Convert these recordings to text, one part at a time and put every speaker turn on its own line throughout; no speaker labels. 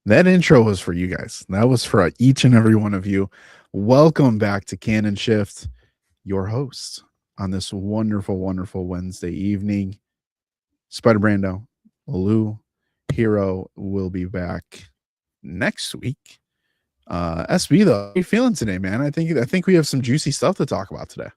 That intro was for you guys. That was for each and every one of you. Welcome back to Canon Shift, your host on this wonderful, wonderful Wednesday evening. Spider Brando, Lou, Hero will be back next week. SB though, how are you feeling today, man? I think we have some juicy stuff to talk about today.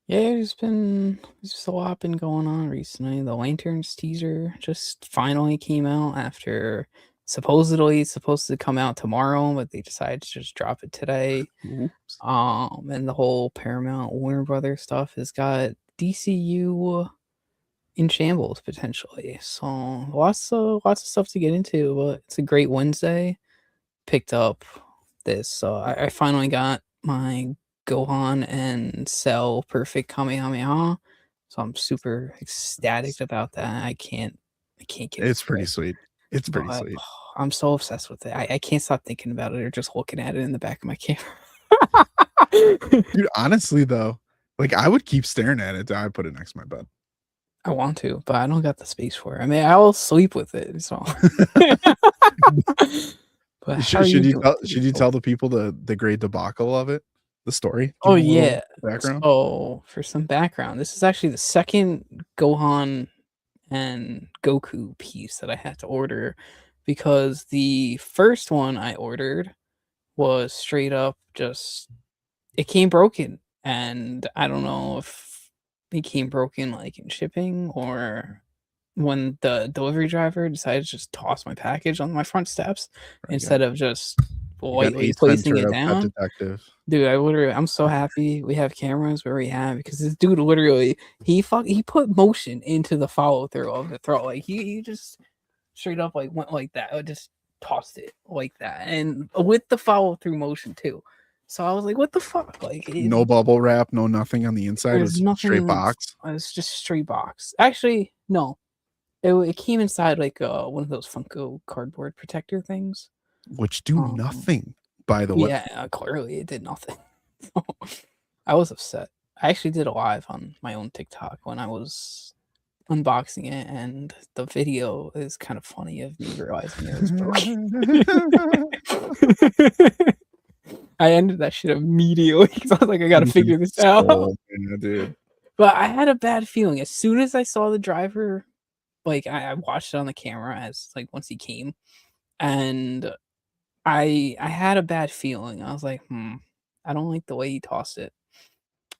Yeah, there's just a lot been going on recently. The Lanterns teaser just finally came out after supposedly it's supposed to come out tomorrow, but they decided to just drop it today.
Oops.
And the whole Paramount Warner Brothers stuff has got DCU in shambles potentially. So lots of stuff to get into, but it's a great Wednesday. Picked up this. I finally got my Gohan and Cell perfect Kamehameha. So I'm super ecstatic about that. I can't get
It's pretty sweet. It's pretty sweet.
I'm so obsessed with it. I can't stop thinking about it or just looking at it in the back of my camera.
Dude, honestly though, like I would keep staring at it till I put it next to my bed.
I want to, but I don't got the space for it. I mean, I will sleep with it. So
But should you tell the people the great debacle of it? The story?
Oh yeah.
Background?
So for some background, this is actually the second Gohan and Goku piece that I had to order, because the first one I ordered was straight up just it came broken, and I don't know if it came broken like in shipping or when the delivery driver decided to just toss my package on my front steps instead of just lightly placing it down. Dude, I'm so happy we have cameras where we have, because this dude literally he put motion into the follow through of the throw. Like he just straight up like went like that. I just tossed it like that, and with the follow through motion too. So I was like, what the fuck? Like
no bubble wrap, no nothing on the inside. It was straight box.
It's just straight box. Actually, no. It came inside like one of those Funko cardboard protector things,
which do nothing, by the way.
Yeah, clearly it did nothing. I was upset. I actually did a live on my own TikTok when I was unboxing it, and the video is kind of funny of me realizing it was broken. I ended that shit immediately because I was like, I gotta figure this out.
Yeah, dude.
But I had a bad feeling as soon as I saw the driver. Like I watched it on the camera as like once he came, and I had a bad feeling. I was like, I don't like the way he tossed it,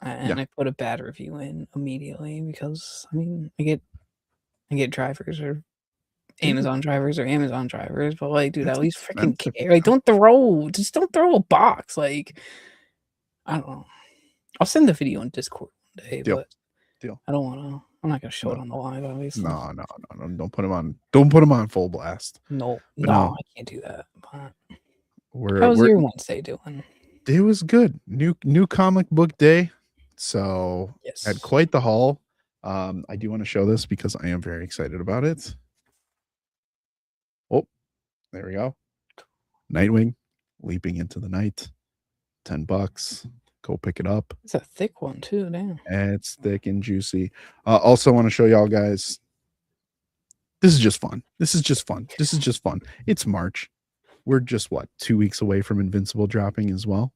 and I put a bad review in immediately because I mean I get drivers or Amazon drivers, but like, dude, at least freaking care. Like, don't throw a box. Like, I don't know. I'll send the video on Discord one day, but I don't want to. I'm not gonna show it on the live, obviously.
No. Don't put him on full blast.
No, I can't do that. But how was your Wednesday doing?
It was good. New comic book day. So had quite the haul. I do want to show this because I am very excited about it. Oh, there we go. Nightwing, Leaping into the Night. $10. Go pick it up.
It's a thick one too, damn.
It's thick and juicy. Also want to show y'all guys. This is just fun. It's March. We're just 2 weeks away from Invincible dropping as well.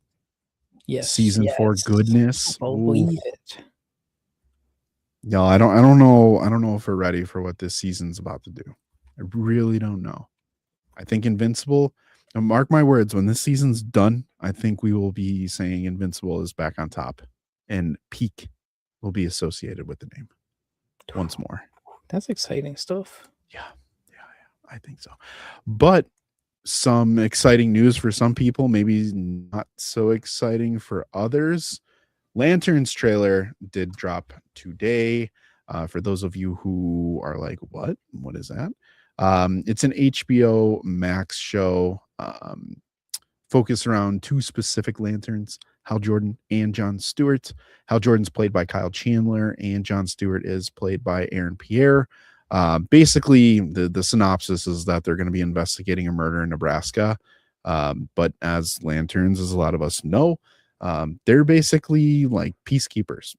Yes.
Season 4 goodness.
Believe it.
No, I don't know if we're ready for what this season's about to do. I really don't know. I think Invincible, mark my words, when this season's done, I think we will be saying Invincible is back on top, and peak will be associated with the name once more.
That's exciting stuff.
Yeah, I think so. But some exciting news for some people, maybe not so exciting for others. Lanterns trailer did drop today. For those of you who are like, what is that? It's an HBO Max show focused around two specific Lanterns, Hal Jordan and John Stewart. Hal Jordan's played by Kyle Chandler, and John Stewart is played by Aaron Pierre. Basically, the synopsis is that they're going to be investigating a murder in Nebraska. But as Lanterns, as a lot of us know, they're basically like peacekeepers,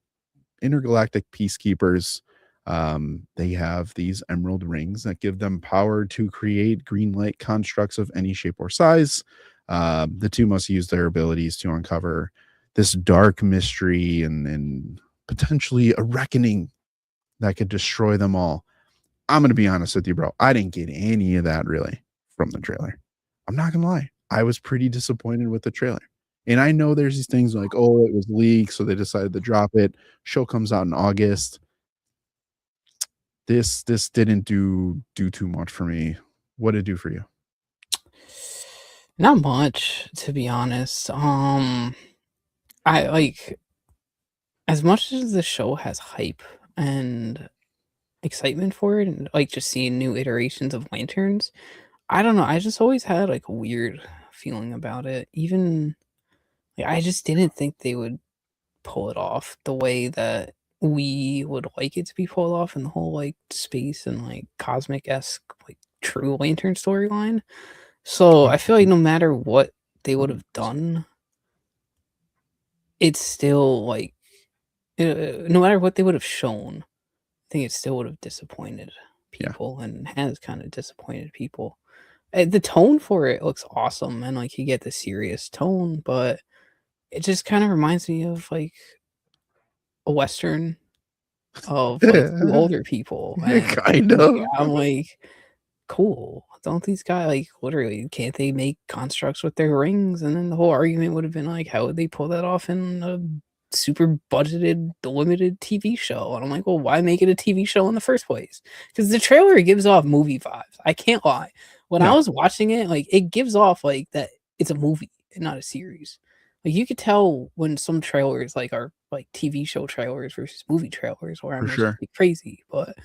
intergalactic peacekeepers. They have these emerald rings that give them power to create green light constructs of any shape or size. The two must use their abilities to uncover this dark mystery and potentially a reckoning that could destroy them all. I'm going to be honest with you, bro. I didn't get any of that really from the trailer. I'm not going to lie. I was pretty disappointed with the trailer. And I know there's these things like, oh, it was leaked, so they decided to drop it. Show comes out in August. This didn't do too much for me. What did it do for you?
Not much, to be honest. I like as much as the show has hype and excitement for it, and like just seeing new iterations of lanterns. I don't know. I just always had like a weird feeling about it. Even like, I just didn't think they would pull it off the way that we would like it to be pulled off in the whole like space and like cosmic esque like true lantern storyline. So I feel like no matter what they would have done, it's still like no matter what they would have shown, I think it still would have disappointed
Yeah.
people and has kind of disappointed people. The tone for it looks awesome and like you get the serious tone, but it just kind of reminds me of like a western of like two older people, and
Kind of.
I'm like, cool. Don't these guys like literally can't they make constructs with their rings? And then the whole argument would have been like, how would they pull that off in a super budgeted, limited TV show? And I'm like, well, why make it a TV show in the first place? Because the trailer gives off movie vibes. I can't lie. When I
Yeah,
was watching it, like it gives off like that it's a movie and not a series. Like you could tell when some trailers like are like TV show trailers versus movie trailers, where I
for
might just
sure.
be crazy, but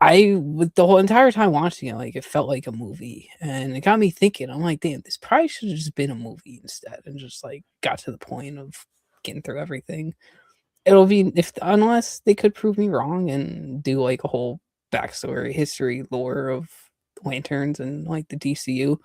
I with the whole entire time watching it, like, it felt like a movie, and it got me thinking, I'm like, "Damn, this probably should've just been a movie instead," and just, like, got to the point of getting through everything. It'll be if unless they could prove me wrong and do, like, a whole backstory, history, lore of lanterns and, like, the DCU.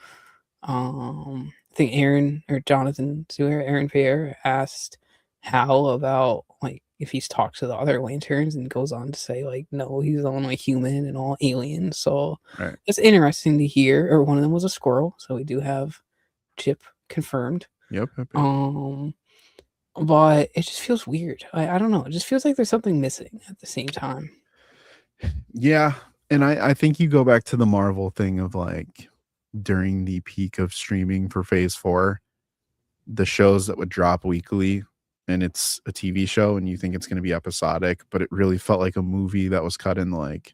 I think Aaron or Jonathan Suer, Aaron Pierre asked Hal about like if he's talked to the other lanterns and goes on to say like no, he's the only human and all aliens. So
Right.
it's interesting to hear. Or one of them was a squirrel, so we do have Chip confirmed.
Yep, yep, yep.
Um, but it just feels weird. I don't know. It just feels like there's something missing at the same time.
Yeah, and I think you go back to the Marvel thing of, like, during the peak of streaming for Phase 4, the shows that would drop weekly, and it's a TV show, and you think it's gonna be episodic, but it really felt like a movie that was cut in, like,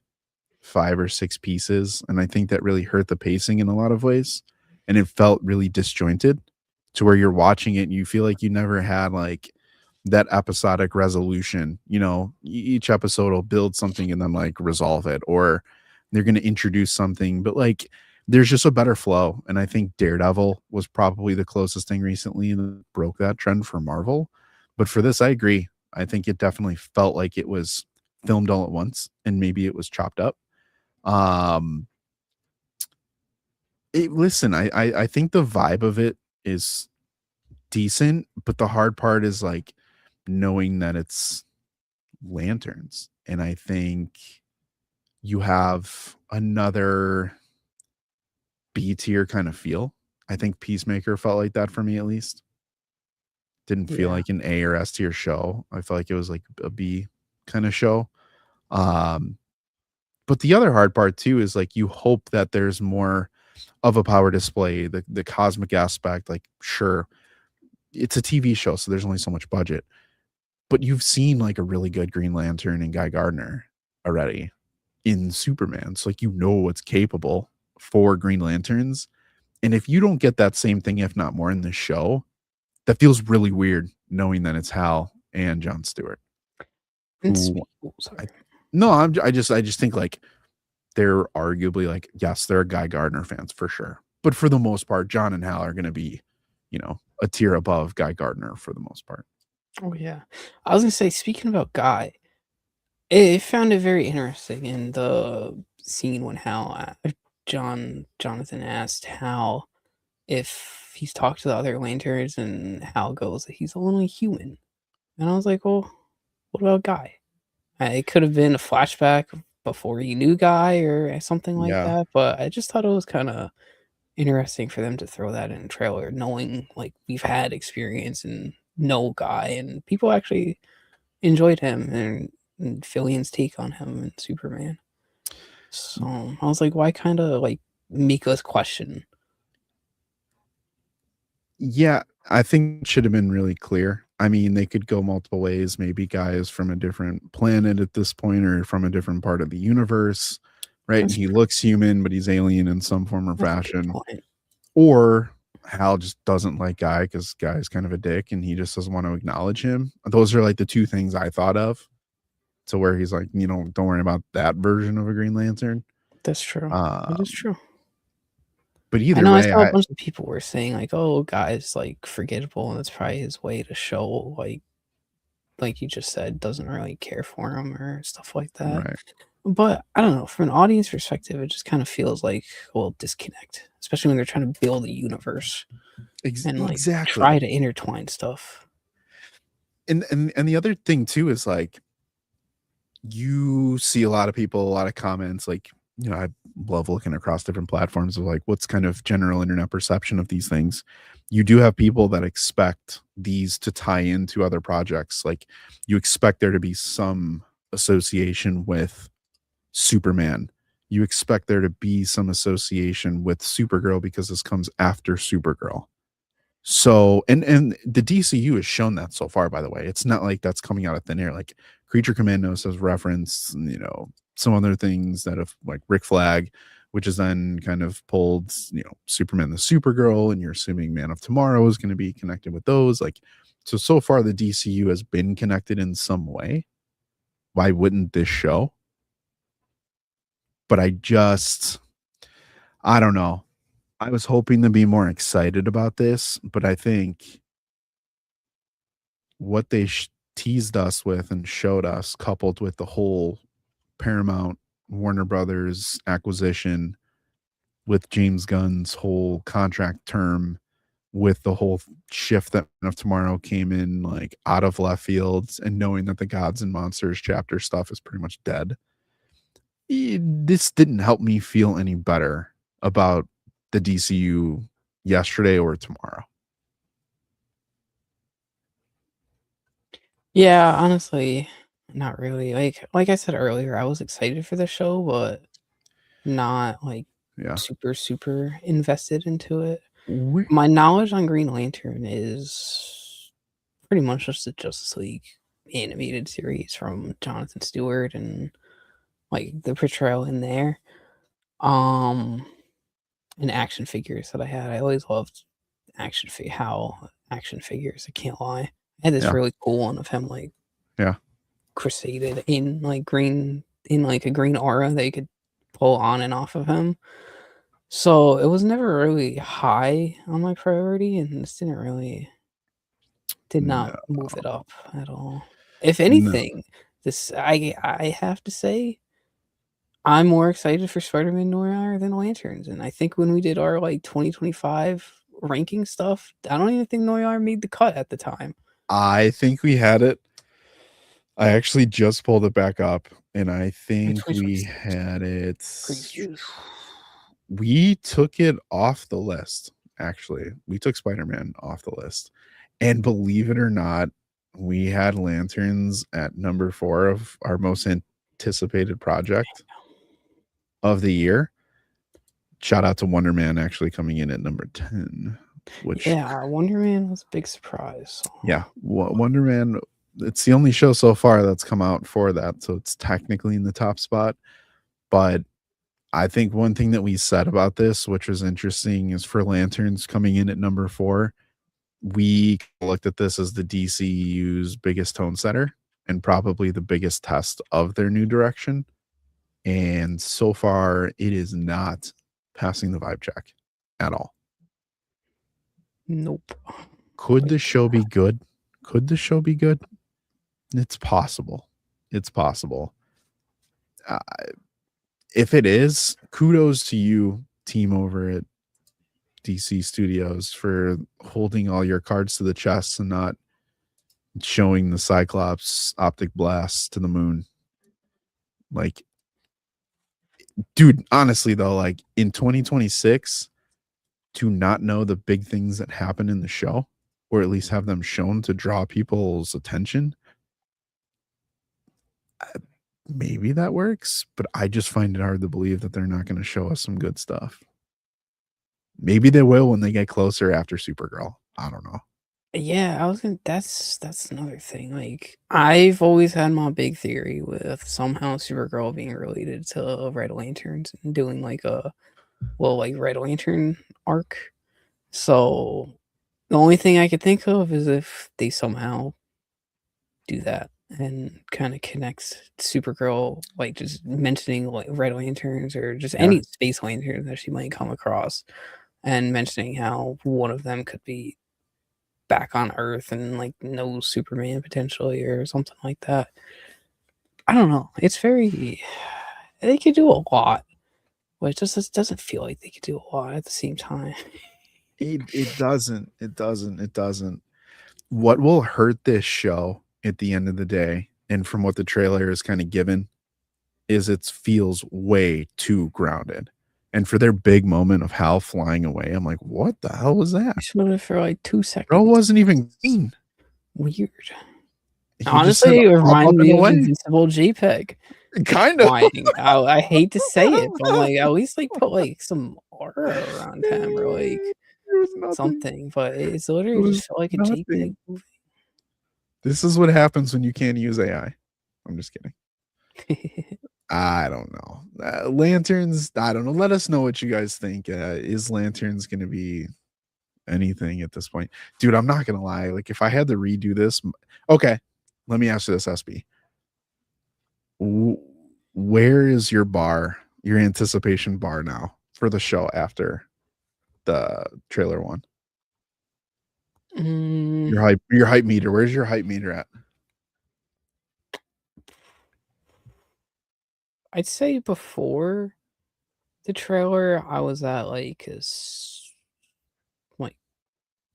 5 or 6 pieces, and I think that really hurt the pacing in a lot of ways, and it felt really disjointed to where you're watching it and you feel like you never had, like, that episodic resolution. Each episode will build something and then, like, resolve it, or they're gonna introduce something, but, like, there's just a better flow, and I think Daredevil was probably the closest thing recently and broke that trend for Marvel, but for this, I agree. I think it definitely felt like it was filmed all at once, and maybe it was chopped up. Um, listen, I think the vibe of it is decent, but the hard part is like knowing that it's lanterns, and I think you have another B tier kind of feel. I think Peacemaker felt like that for me at least. Didn't feel
Yeah.
like an A or S tier show. I felt like it was like a B kind of show. Um, but the other hard part too is like you hope that there's more of a power display, the cosmic aspect. Like, sure, it's a TV show, so there's only so much budget, but you've seen like a really good Green Lantern and Guy Gardner already in Superman. So like what's capable for Green Lanterns. And if you don't get that same thing, if not more, in this show, that feels really weird knowing that it's Hal and John Stewart. Who
Sorry.
I no, I just think like they're arguably like, yes, they're Guy Gardner fans for sure. But for the most part, John and Hal are gonna be, a tier above Guy Gardner for the most part.
Oh yeah. I was gonna say, speaking about Guy, I found it very interesting in the scene when Jonathan asked Hal if he's talked to the other lanterns, and Hal goes that he's the only human. And I was like, well, what about Guy? It could have been a flashback before he knew Guy or something like
Yeah.
that, but I just thought it was kinda interesting for them to throw that in a trailer knowing, like, we've had experience and know Guy, and people actually enjoyed him and Fillion's take on him and Superman. So, I was like, why kinda, like, make us question?
Yeah, I think it should have been really clear. I mean, they could go multiple ways. Maybe Guy is from a different planet at this point or from a different part of the universe, right? And
That's
he
true.
looks human, but he's alien in some form or
That's a good
fashion.
point.
Or Hal just doesn't like Guy because Guy's kind of a dick and he just doesn't want to acknowledge him. Those are like the two things I thought of. To where he's like, don't worry about that version of a Green Lantern.
That's true. That is
Um,
true.
but
I
either
know I
way,
saw a
I
bunch of people were saying, like, "Oh, Guy's, like, forgettable," and it's probably his way to show, like you just said, doesn't really care for him or stuff like that.
right.
But I don't know, from an audience perspective, it just kind of feels like a little disconnect, especially when they're trying to build a universe and like try
Exactly.
to intertwine stuff.
And the other thing too is like you see a lot of people, a lot of comments, like, I love looking across different platforms of like what's kind of general internet perception of these things. You do have people that expect these to tie into other projects. Like you expect there to be some association with Superman. You expect there to be some association with Supergirl because this comes after Supergirl. So, and the DCU has shown that so far, by the way. It's not like that's coming out of thin air. Like Creature Commandos has referenced, some other things that have like Rick Flag, which is then kind of pulled, Superman the Supergirl, and you're assuming Man of Tomorrow is going to be connected with those. Like, so far the DCU has been connected in some way. Why wouldn't this show? But I don't know. I was hoping to be more excited about this, but I think what they teased us with and showed us, coupled with the whole Paramount Warner Brothers acquisition, with James Gunn's whole contract term, with the whole shift that Man of Tomorrow came in like out of left fields, and knowing that the Gods and Monsters chapter stuff is pretty much dead. This didn't help me feel any better about the DCU yesterday or tomorrow.
Yeah, honestly, not really. Like I said earlier, I was excited for the show, but not like
Yeah.
super invested into it.
We
My knowledge on Green Lantern is pretty much just the Justice League animated series from Jonathan Stewart and like the portrayal in there. Um and action figures that I had. I always loved how action figures, I can't lie. I had this
Yeah,
really cool one of him like
yeah.
crusaded in like green in like a green aura that you could pull on and off of him. So it was never really high on my priority, and this did not
No,
move it up at all. If
no.
anything, this I have to say, I'm more excited for Spider-Man Noir than Lanterns, and I think when we did our, like, 2025 ranking stuff, I don't even think Noir made the cut at the time,
I think we had it. I actually just pulled it back up, and I
in
think we
2026
had it.
previews.
We took it off the list, actually. We took Spider-Man off the list. And believe it or not, we had Lanterns at number 4 of our most anticipated project of the year. Shout out to Wonder Man actually coming in at number 10, which
Yeah, Wonder Man was a big surprise, so
yeah, Wonder Man, it's the only show so far that's come out for that, so it's technically in the top spot. But I think one thing that we said about this, which was interesting, is for Lanterns coming in at number 4, we looked at this as the DCU's biggest tone setter and probably the biggest test of their new direction. And so far, it is not passing the vibe check at all.
nope.
Could
Like,
the show be good? Could the show be good? It's possible. It's possible. Uh, if it is, kudos to you, team over at DC Studios, for holding all your cards to the chest and not showing the Cyclops optic blast to the moon. Like, dude, honestly though, like in 2026, to not know the big things that happen in the show, or at least have them shown to draw people's attention, maybe that works, but I just find it hard to believe that they're not going to show us some good stuff. Maybe they will when they get closer after Supergirl. I don't know.
Yeah, I was gonna that's another thing, like, I've always had my big theory with somehow Supergirl being related to Red Lanterns and doing, like, like, Red Lantern arc. So, the only thing I could think of is if they somehow do that and kinda connects Supergirl, like, just mentioning, like, Red Lanterns or just
Yeah.
any space lanterns that she might come across, and mentioning how one of them could be back on Earth and, like, knows Superman potentially or something like that. I don't know. It's very they could do a lot, but it doesn't feel like they could do a lot at the same time.
It doesn't. It doesn't. It doesn't. What will hurt this show at the end of the day, and from what the trailer is kind of given, is it feels way too grounded. And for their big moment of Hal flying away, I'm like, what the hell was that?
They showed it for, like, 2
Bro
seconds.
wasn't even green.
Weird.
He just said
Honestly, it
up
reminded
and
me of
away.
Invincible JPEG
Kind of.
flying. I hate to say it, but I'm like, at least, like, put, like, some aura around him or, like,
There's nothing.
something, but it's
It
literally
was
just felt like a
nothing.
JPEG movie.
This is what happens when you can't use AI. I'm just kidding. I don't know. Lanterns, I don't know. Let us know what you guys think. Is Lanterns going to be anything at this point? Dude, I'm not going to lie. Like, if I had to redo this, okay, let me ask you this, SB. Where is your bar, your anticipation bar now for the show after the trailer one? Your hype meter. Where's your hype meter at?
I'd say before the trailer, I was at like like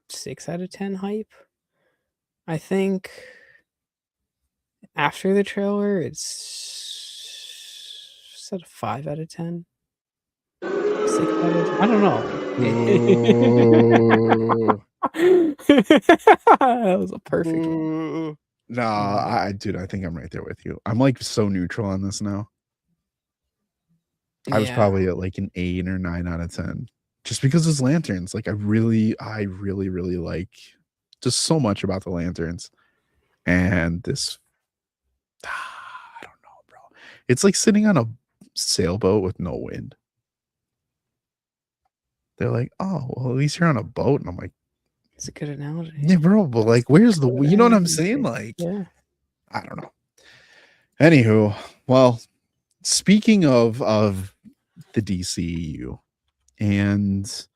6 out of 10 hype. I think after the trailer, it's at a 5 out of 10. 6 out of 10. I don't know. That was a perfect one.
No, dude, I think I'm right there with you. I'm like so neutral on this now. I was
Yeah,
probably at like an 8 or 9 out of 10. Just because it's lanterns. Like I really like just so much about the lanterns. And this I don't know, bro. It's like sitting on a sailboat with no wind. They're like, oh, well, at least you're on a boat. And I'm like,
it's a good analogy.
yeah, bro, but like, where's the, you know what I'm saying? Like,
Yeah.
I don't know. Anywho, well, speaking of the DCU, and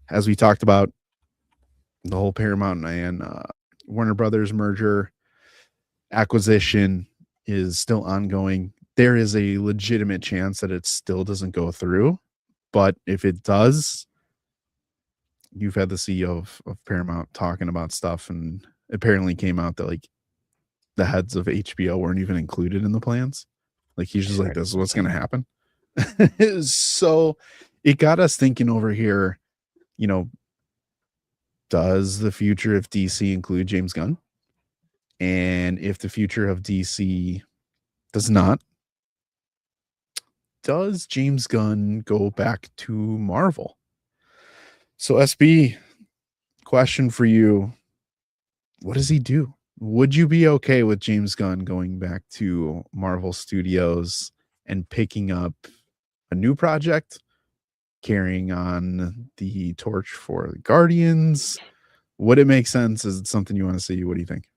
as we talked about, the whole Paramount and Warner Brothers merger acquisition is still ongoing. There is a legitimate chance that it still doesn't go through, but if it does, you've had the CEO of Paramount talking about stuff, and apparently came out that like the heads of HBO weren't even included in the plans. Like he's just like, this is what's going to happen. So it got us thinking over here, you know, does the future of DC include James Gunn? And if the future of DC does not, does James Gunn go back to Marvel? So SB, question for you. What does he do? Would you be okay with James Gunn going back to Marvel Studios and picking up a new project, carrying on the torch for the Guardians? Would it make sense? Is it something you want to see? What do you think?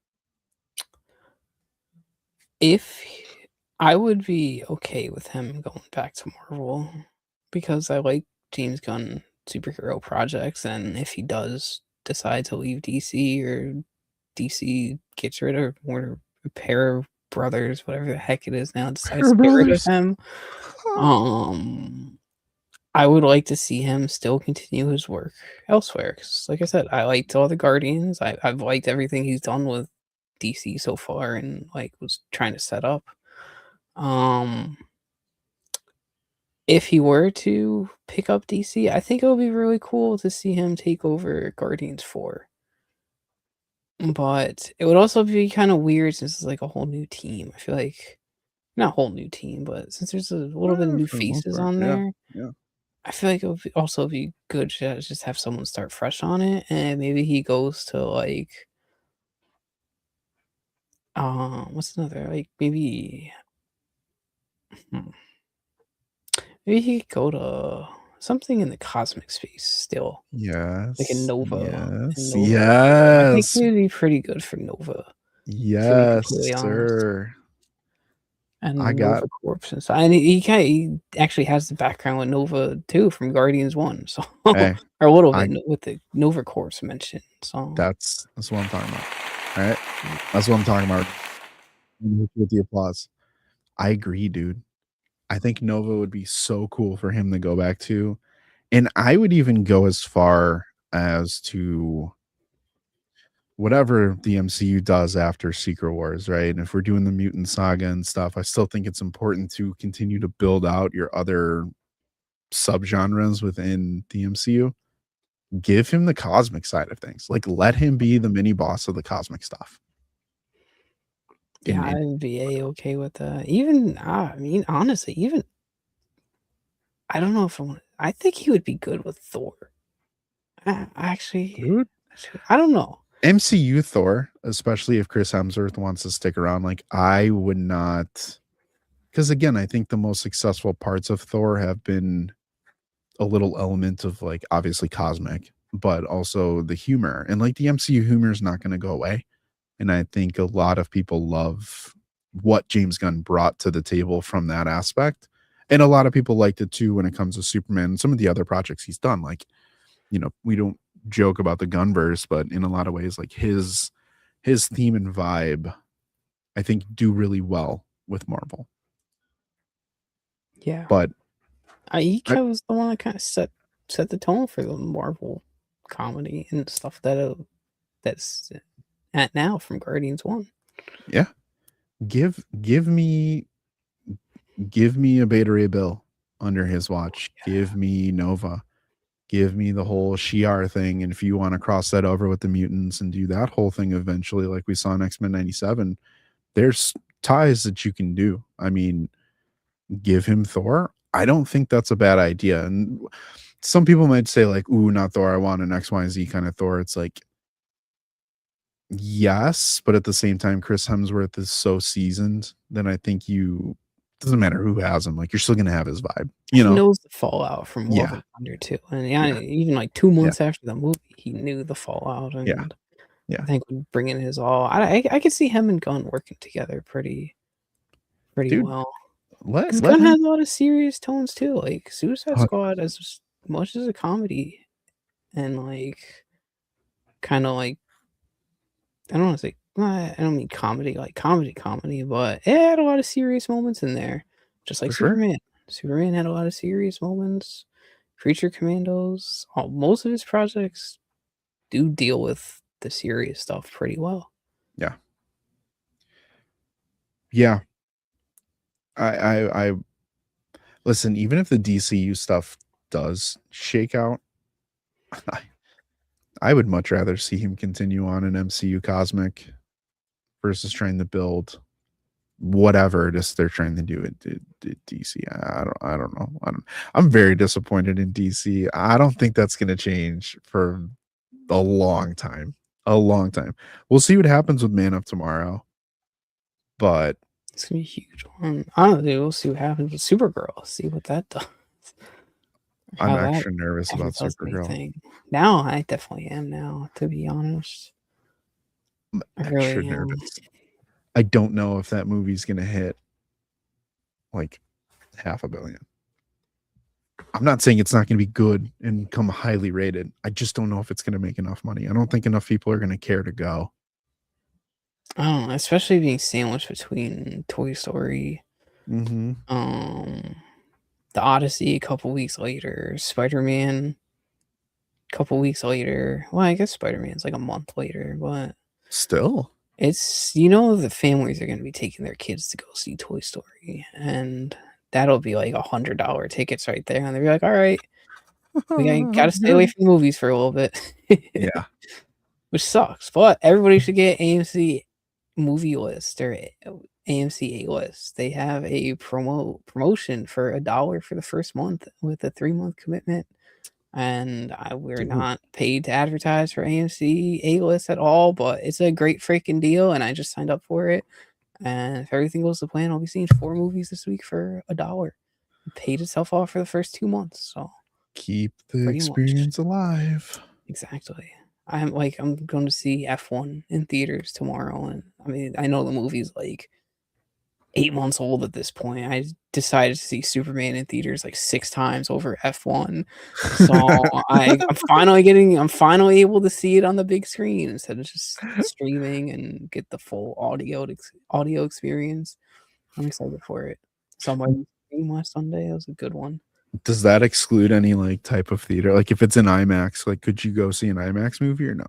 If I would be okay with him going back to Marvel because I like James Gunn superhero projects, and if he does decide to leave DC or DC gets rid of Warner Pair Brothers, whatever the heck it is now, decides
Pair
to get rid of
Brothers.
him, I would like to see him still continue his work elsewhere. 'Cause like I said, I liked all the Guardians. I've liked everything he's done with DC so far and like was trying to set up. Um if he were to pick up DC, I think it would be really cool to see him take over Guardians 4. But it would also be kind of weird since it's like a whole new team. I feel like not a whole new team, but since there's a little bit of new
For the most
faces
part,
on
yeah,
there,
yeah.
I feel like it would also be good to just have someone start fresh on it, and maybe he goes to like, what's another like hmm, maybe he could go to something in the cosmic space still, like a
Yes,
Nova. And
yes,
Nova, I think
yes,
he would be pretty good for Nova, to be
yes,
completely honest.
sir. I
And
got
Nova Corps and stuff, and he actually has the background with Nova too from Guardians 1, so
hey,
or a little
I
bit with the Nova Corps mentioned, so
that's what I'm talking about. All right, that's what I'm talking about. With the applause, I agree, dude. I think Nova would be so cool for him to go back to, and I would even go as far as to whatever the MCU does after Secret Wars, right? And if we're doing the mutant saga and stuff, I still think it's important to continue to build out your other subgenres within the MCU. Give him the cosmic side of things. Like, let him be the mini boss of the cosmic stuff.
yeah,
And
I'd be A-okay with that. Even, I mean, honestly, even I don't know if I think he would be good with Thor.
dude,
Actually, I don't know.
MCU Thor, especially if Chris Hemsworth wants to stick around, like I would not, because again, I think the most successful parts of Thor have been a little element of like obviously cosmic, but also the humor. And like the MCU humor is not going to go away. And I think a lot of people love what James Gunn brought to the table from that aspect. And a lot of people liked it too when it comes to Superman and some of the other projects he's done. Like, we don't joke about the Gunverse, but in a lot of ways, like his theme and vibe, I think do really well with Marvel.
Yeah.
But I,
Aika was the one that kinda set the tone for the Marvel comedy and stuff that's at now from Guardians 1.
yeah, give me a Beta Ray Bill under his watch. Give me Nova. Give me the whole Shi'ar thing. And if you want to cross that over with the mutants and do that whole thing eventually, like we saw in X-Men 97, there's ties that you can do. I mean, give him Thor. I don't think that's a bad idea. And some people might say, like, ooh, not Thor. I want an XYZ kind of Thor. It's like, yes, but at the same time, Chris Hemsworth is so seasoned, then I think doesn't matter who has him, like you're still gonna have his vibe, you
He
know?
knows the fallout from Love
Yeah,
and Thunder too, and yeah,
yeah,
even like 2
yeah,
months after the movie, he knew the fallout,
yeah,
and I
yeah.
think would bring in his all. I could see him and Gunn working together pretty
Dude,
well.
let
'Cause
let
Gunn
him
has a lot of serious tones too, like Suicide
uh,
Squad as much as a comedy and like kinda like I don't wanna say I don't mean comedy, like comedy, but it had a lot of serious moments in there, just like
for sure.
Superman. Superman had a lot of serious moments. Creature Commandos, most of his projects do deal with the serious stuff pretty well.
Yeah. Yeah. I listen, even if the DCU stuff does shake out, I I would much rather see him continue on in MCU Cosmic versus trying to build whatever it is they're trying to do at DC. I don't know. I'm very disappointed in DC. I don't think that's going to change for a long time. A long time. We'll see what happens with Man of Tomorrow, but
It's gonna be a huge one. I don't know, we'll see what happens with Supergirl, see what that does, or
I'm
how that
extra nervous
actually
about
does
Supergirl.
anything. Now, I definitely am now, to be honest.
I'm
I
extra
really am.
nervous. I don't know if that movie's going to hit like half a billion. I'm not saying it's not going to be good and come highly rated. I just don't know if it's going to make enough money. I don't think enough people are going to care to go.
I don't know, especially being sandwiched between Toy Story,
Mhm.
um, The Odyssey a couple weeks later, Spider-Man a couple weeks later. Well, I guess Spider-Man's like a month later, but
Still.
it's the families are gonna be taking their kids to go see Toy Story, and that'll be like $100 tickets right there, and they'll be like, all right, we gotta stay away
Good.
from movies for a little bit.
Yeah.
Which sucks, but everybody should get AMC movie list or AMC A list. They have a promotion for $1 for the first month with a 3-month commitment. And we're
Dude.
not paid to advertise for AMC A list at all, but it's a great freaking deal, and I just signed up for it. And if everything goes to plan, I'll be seeing 4 movies this week for $1. It paid itself off for the first 2 months, so
Keep the
pretty much.
experience alive.
Exactly. I'm going to see F1 in theaters tomorrow, and I mean, I know the movie's like 8 months old at this point. I decided to see Superman in theaters like 6 times over F1. So I'm finally able to see it on the big screen instead of just streaming and get the full audio experience. I'm excited for it. Saw my stream last Sunday. That was a good one.
Does that exclude any like type of theater? Like if it's an IMAX, like could you go see an IMAX movie or no?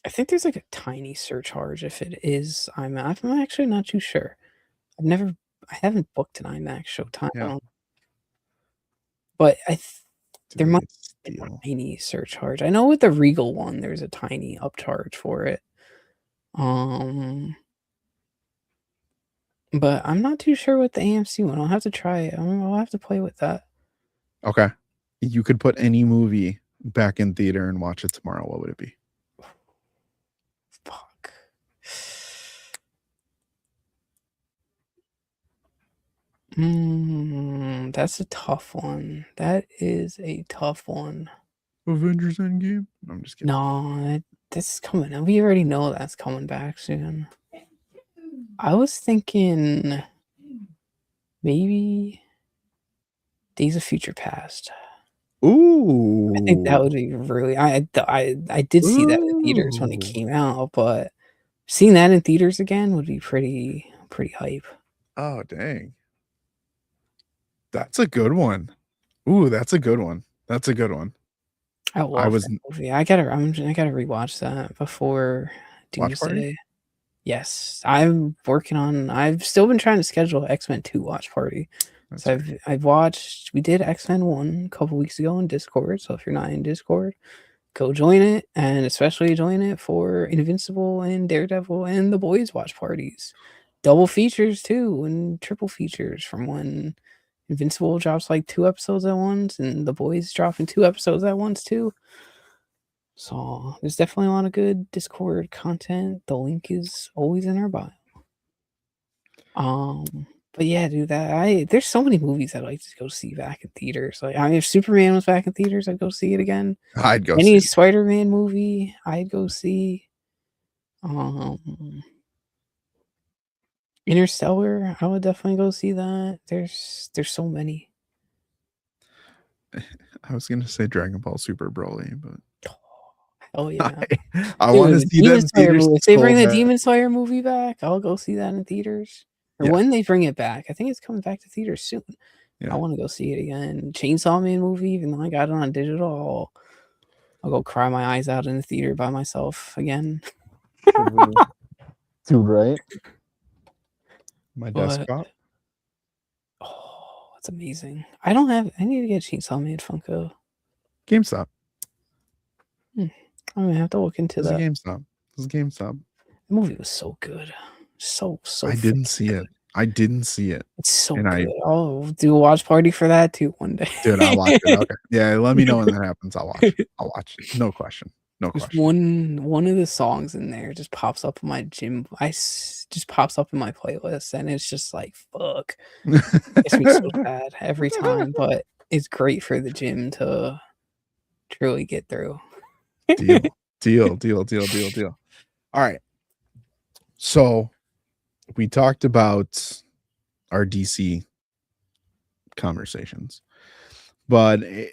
I think there's like a tiny surcharge if it is IMAX. I'm actually not too sure. I haven't booked an IMAX showtime.
Yeah.
But there
Dude,
might
it's
be a
deal.
tiny surcharge. I know with the Regal one, there's a tiny upcharge for it. But I'm not too sure with the AMC one. I'll have to try it. I'll have to play with that.
Okay. You could put any movie back in theater and watch it tomorrow. What would it be?
Fuck. That's a tough one. That is a tough one.
Avengers Endgame? No, I'm just kidding.
No, that's coming. We already know that's coming back soon. I was thinking maybe Days of Future Past.
Ooh.
I think that would be really. I did see that in theaters when it came out, but seeing that in theaters again would be pretty hype.
Oh dang. That's a good one. Ooh, that's a good one. That's a good one.
I love that movie. I gotta rewatch that before
Watch party?
Doomsday. Yes, I've still been trying to schedule X-Men 2 watch party.
That's
So I've watched. We did X-Men 1 a couple weeks ago in Discord. So if you're not in Discord, go join it, and especially join it for Invincible and Daredevil and the Boys watch parties. Double features too, and triple features from when Invincible drops like 2 episodes at once, and the Boys dropping 2 episodes at once too. So there's definitely a lot of good Discord content. The link is always in our bio. But yeah, dude, there's so many movies I'd like to go see back in theaters. Like, I mean, if Superman was back in theaters, I'd go see it again.
I'd go
Any
see
Spider-Man movie, I'd go see. Interstellar, I would definitely go see that. There's so many.
I was gonna say Dragon Ball Super Broly, but
Oh yeah,
I want to see that in theaters.
If they bring the Demon Slayer movie back, I'll go see that in theaters. Or when they bring it back, I think it's coming back to theaters soon. Yeah. I want to go see it again. Chainsaw Man movie, even though I got it on digital, I'll go cry my eyes out in the theater by myself again.
Dude, right? My desktop.
Oh, that's amazing. I need to get Chainsaw Man Funko.
GameStop.
I'm gonna have to look into that.
GameStop. This is GameStop.
The movie was so good. So
I didn't see it.
It's so good. I'll do a watch party for that too one day.
Dude, I'll watch it. Okay. Yeah, let me know when that happens. I'll watch it. No question.
One of the songs in there just pops up in my gym. Just pops up in my playlist, and it's just like fuck. It's me so sad every time, but it's great for the gym to truly get through.
Deal. All right. So we talked about our DC conversations, but I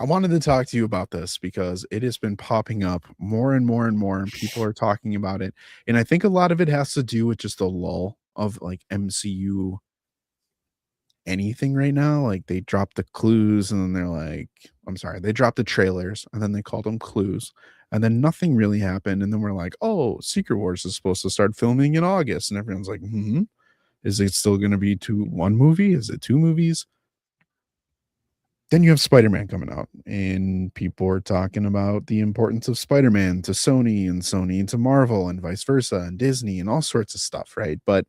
wanted to talk to you about this because it has been popping up more and more and people are talking about it. And I think a lot of it has to do with just the lull of like MCU anything right now. Like they dropped the clues and then they dropped the trailers and then they called them clues. And then nothing really happened. And then we're like, oh, Secret Wars is supposed to start filming in August. And everyone's like, Is it still going to be one movie? Is it two movies? Then you have Spider-Man coming out, and people are talking about the importance of Spider-Man to Sony and Sony to Marvel and vice versa and Disney and all sorts of stuff, right? But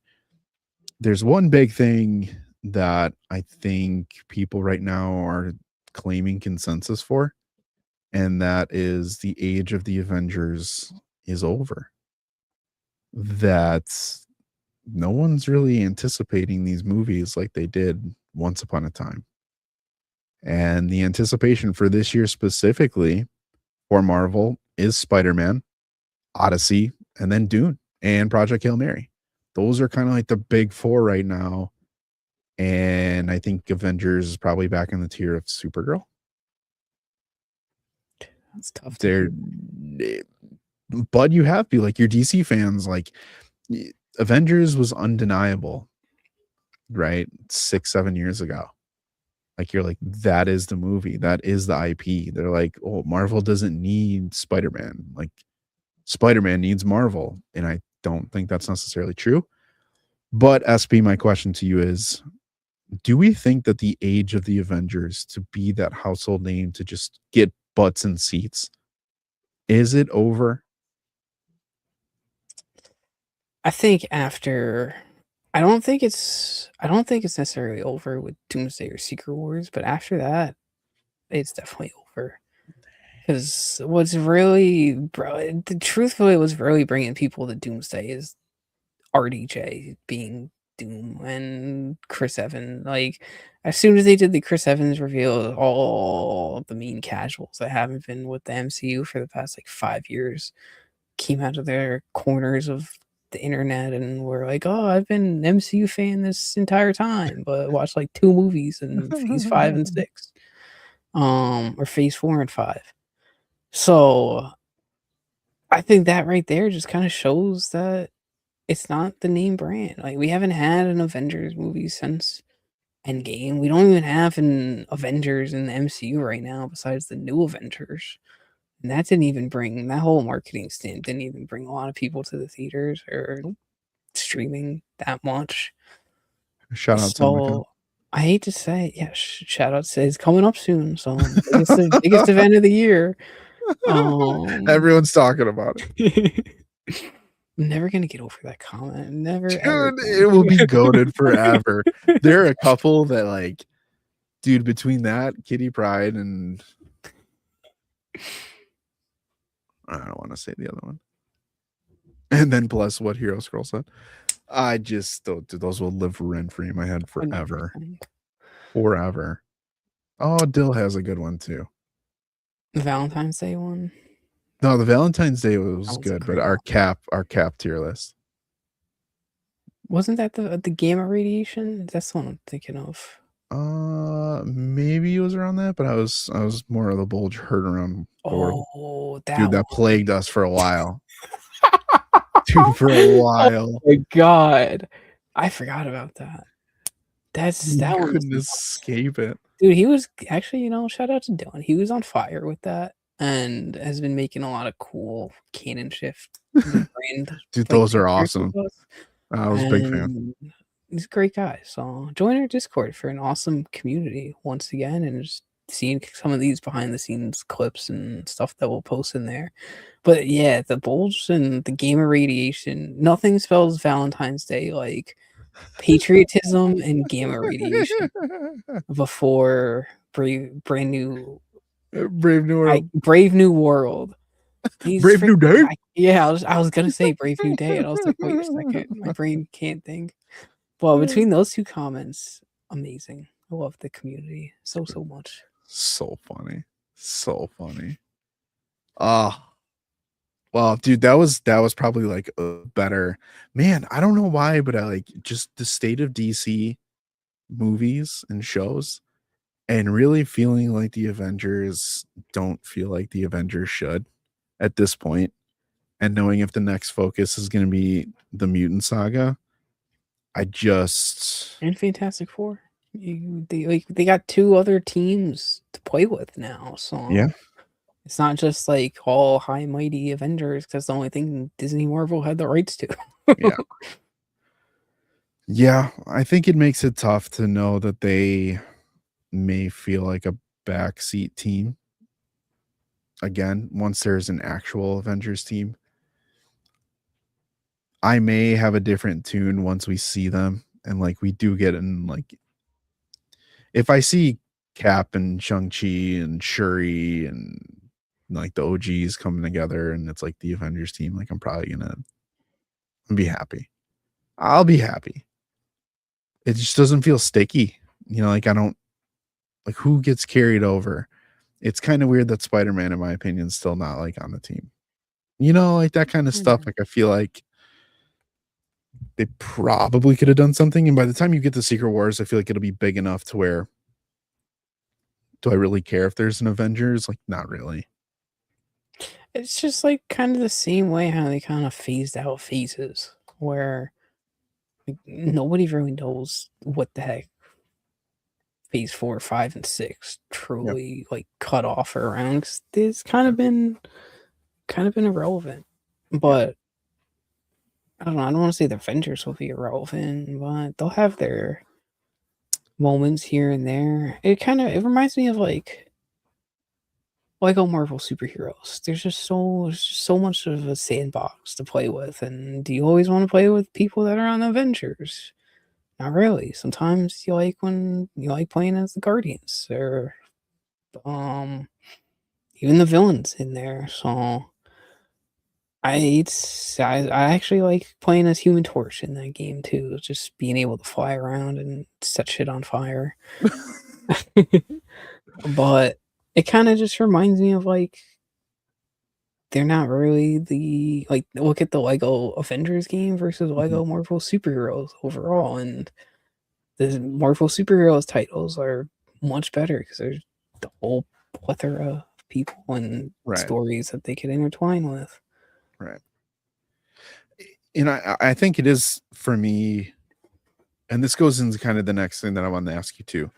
there's one big thing that I think people right now are claiming consensus for, and that is the age of the Avengers is over. That no one's really anticipating these movies like they did once upon a time. And the anticipation for this year specifically for Marvel is Spider-Man, Odyssey, and then Dune and Project Hail Mary. Those are kind of like the big four right now. And I think Avengers is probably back in the tier of Supergirl.
That's tough
They're,
to
but you have to be like your DC fans, like Avengers was undeniable, right? 6-7 years ago. Like you're like, that is the movie, that is the IP. They're like, oh, Marvel doesn't need Spider-Man. Like Spider-Man needs Marvel. And I don't think that's necessarily true. But SP, my question to you is, do we think that the age of the Avengers to be that household name to just get butts in seats, is it over?
I think after I don't think it's necessarily over with Doomsday or Secret Wars, but after that, it's definitely over. Because what's really, truthfully, what's really bringing people to Doomsday is RDJ being Doom and Chris Evans. Like, as soon as they did the Chris Evans reveal, all the mean casuals that haven't been with the MCU for the past like 5 years came out of their corners of the internet and were like, "Oh, I've been an MCU fan this entire time, but watched like 2 movies in Phase 5 and 6, or Phase 4 and 5." So I think that right there just kind of shows that it's not the name brand. Like we haven't had an Avengers movie since Endgame. We don't even have an Avengers in the MCU right now besides the new Avengers. And that didn't even bring that whole marketing stint didn't even bring a lot of people to the theaters or streaming that much.
Shout out
So I hate to say it, yeah, shout out to it's coming up soon. So biggest event of the year.
Everyone's talking about it.
I'm never gonna get over that comment. Never
Dude,
ever.
it will be goated forever. There are a couple that like, dude, between that, Kitty Pryde, and I don't want to say the other one. And then plus what Hero Scroll said. I just those will live rent free in my head forever.
100%.
Forever. Oh, Dill has a good one too.
The Valentine's Day one.
No, the Valentine's Day was
was a
good, but
great
our cap tier list.
Wasn't that the gamma radiation? That's the one I'm thinking of.
Maybe it was around that, but I was more of the bulge hurt around board.
Oh, that
Dude, that
one.
plagued us for a while. Dude, for a while.
Oh my god. I forgot about that. That one
couldn't escape it.
Dude, he was actually, shout out to Dylan. He was on fire with that and has been making a lot of cool canon shift brand.
Dude, those are awesome. I was a big fan.
He's a great guy. So join our Discord for an awesome community once again and just seeing some of these behind the scenes clips and stuff that we'll post in there. But yeah, the bulge and the gamma radiation, nothing spells Valentine's Day like patriotism and gamma radiation before Brave New
World.
Brave New World.
Brave New Day?
Yeah, I was gonna say Brave New Day, and I was like, wait a second, my brain can't think. Well, between those two comments, amazing. I love the community so much.
So funny. So funny. Well, dude, that was probably like a better, man. I don't know why, but I like just the state of DC movies and shows, and really feeling like the Avengers don't feel like the Avengers should at this point, and knowing if the next focus is going to be the mutant saga.
And Fantastic Four. They got 2 other teams to play with now, so
yeah.
It's not just like all high mighty Avengers because the only thing Disney Marvel had the rights to.
Yeah. Yeah, I think it makes it tough to know that they may feel like a backseat team again once there's an actual Avengers team. I may have a different tune once we see them and like we do get in like if I see Cap and Shang-Chi and Shuri and like the OGs coming together and it's like the Avengers team, like I'm probably gonna be happy. I'll be happy. It just doesn't feel sticky. You know, like I don't like who gets carried over. It's kind of weird that Spider-Man, in my opinion, is still not like on the team. You know, like that kind of stuff. Like I feel like they probably could have done something. And by the time you get to Secret Wars, I feel like it'll be big enough to where do I really care if there's an Avengers? Like, not really.
It's just like kind of the same way how they kind of phased out phases, where like, nobody really knows what the heck phase 4, 5, and 6
Yep.
truly like cut off or around. 'Cause it's kind of been irrelevant.
Yeah.
But I don't know. I don't want to say the Avengers will be irrelevant, but they'll have their moments here and there. It reminds me of like all Marvel superheroes. There's just so much of a sandbox to play with, and do you always want to play with people that are on Avengers? Not really. Sometimes you like playing as the Guardians or um even the villains in there. So I actually like playing as Human Torch in that game too. Just being able to fly around and set shit on fire. But it kind of just reminds me of like they're not really the like look at the Lego Avengers game versus
Mhm.
Lego Marvel superheroes overall, and the Marvel superheroes titles are much better because there's the whole plethora of people and
Right.
stories that they could intertwine with.
Right. And I think it is for me, and this goes into kind of the next thing that I wanted to ask you too,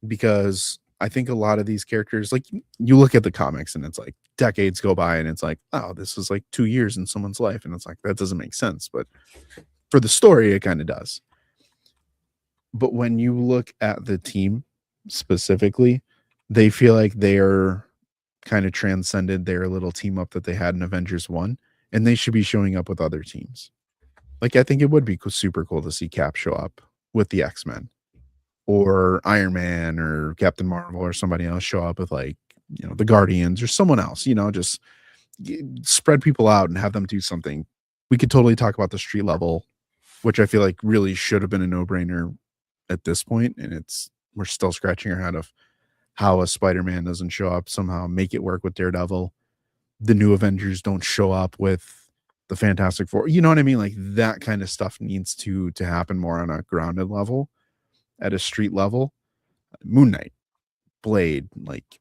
because I think a lot of these characters, like you look at the comics and it's like decades go by and it's like, oh, this is like 2 years in someone's life. And it's like, that doesn't make sense. But for the story, it kind of does. But when you look at the team specifically, they feel like they're kind of transcended their little team up that they had in Avengers 1, and they should be showing up with other teams. Like, I think it would be super cool to see Cap show up with the X-Men or Iron Man or Captain Marvel or somebody else show up with like, you know, the Guardians or someone else, you know, just spread people out and have them do something. We could totally talk about the street level, which I feel like really should have been a no-brainer at this point, and it's we're still scratching our head of how a Spider-Man doesn't show up, somehow make it work with Daredevil. The new Avengers don't show up with the Fantastic Four. You know what I mean? Like that kind of stuff needs to happen more on a grounded level, at a street level. Moon Knight, Blade, like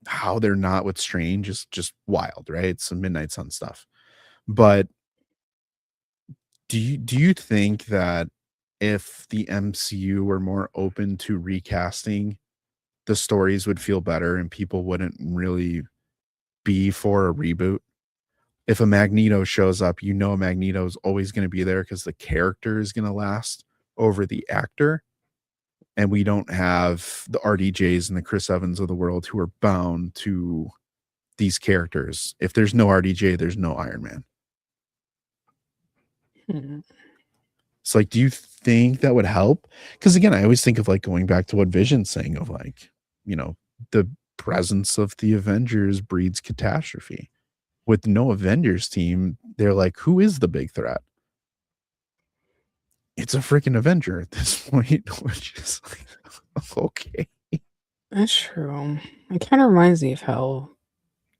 how they're not with Strange is just wild, right? It's some Midnight Sun stuff. But do you think that if the MCU were more open to recasting, the stories would feel better and people wouldn't really be for a reboot? If a Magneto shows up, you know Magneto is always going to be there because the character is going to last over the actor. And we don't have the RDJs and the Chris Evans of the world who are bound to these characters. If there's no RDJ, there's no Iron Man.
Hmm.
It's like, do you think that would help? Because again, I always think of like going back to what Vision's saying of like, you know, the presence of the Avengers breeds catastrophe. With no Avengers team, they're like, who is the big threat? It's a freaking Avenger at this point, which is like, okay.
That's true. It kind of reminds me of how